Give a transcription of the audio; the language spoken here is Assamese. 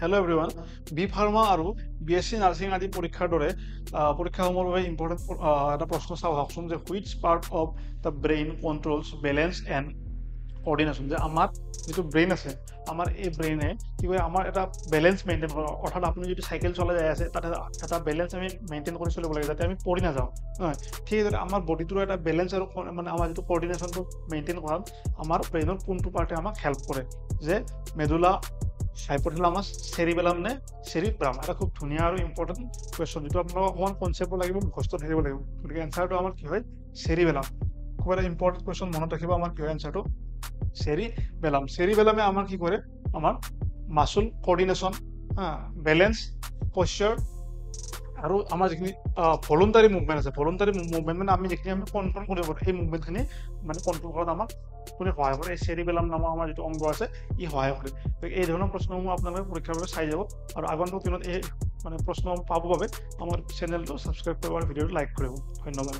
Hello everyone. বি ফাৰ্মা আৰু বিএসসি নাৰ্ছিং আদি পৰীক্ষাৰ দৰে পৰীক্ষাসমূহৰ বাবে ইম্পৰ্টেণ্ট এটা প্ৰশ্ন চাওঁ আহকচোন যে which part of the brain controls balance and coordination যে আমাৰ যিটো ব্ৰেইন আছে আমাৰ এই ব্ৰেইনে কি কৰে আমাৰ এটা বেলেঞ্চ মেইনটেইন কৰে অৰ্থাৎ আপুনি যদি চাইকেল চলাই যাই আছে তাতে এটা বেলেঞ্চ আমি মেইনটেইন কৰি চলিব লাগে যাতে আমি পৰি নাযাওঁ নহয় ঠিক আছে আমাৰ বডিটোৰ এটা বেলেঞ্চ আৰু মানে আমাৰ যিটো কোঅৰ্ডিনেশ্যনটো মেইনটেইন কৰাত আমাৰ ব্ৰেইনৰ কোনটো পাৰ্টে আমাক হেল্প কৰে যে মেডুলা হাইপোথেলামাস সেৰিবেলাম নে সেৰিব্ৰাম এটা খুব ধুনীয়া আৰু ইম্পৰ্টেণ্ট কুৱেশ্যন যিটো আপোনালোকক অকণমান কনচেপ্ট লাগিব মুখস্থ থাকিব লাগিব গতিকে এনচাৰটো আমাৰ কি হয় সেৰিবেলাম খুব এটা ইম্পৰ্টেণ্ট কুৱেশ্যন মনত ৰাখিব আমাৰ কি হয় এনচাৰটো সেৰিবেলাম সেৰিবেলামে আমাৰ কি কৰে আমাৰ মাসুল কোঅৰ্ডিনেশ্যন বেলেঞ্চ পশ্চাৰ আৰু আমাৰ যিখিনি ভলুণ্টাৰী মুভমেণ্ট আছে ভলুণ্টাৰী মুভমেণ্ট মানে আমি যিখিনি আমি কণ্ট্ৰল কৰিব পাৰোঁ সেই মুভমেণ্টখিনি মানে কণ্ট্ৰল কৰাত আমাক কোনে সহায় কৰে এই সেৰিবেলাম নামৰ আমাৰ যিটো অংগ আছে ই সহায় কৰে এই ধৰণৰ প্ৰশ্নসমূহ আপোনালোকে পৰীক্ষাৰ বাবে চাই যাব আৰু আগন্তুক দিনত এই মানে প্ৰশ্ন পাবৰ বাবে আমাৰ চেনেলটো ছাবস্ক্ৰাইব কৰিব আৰু ভিডিঅ'টো লাইক কৰিব ধন্যবাদ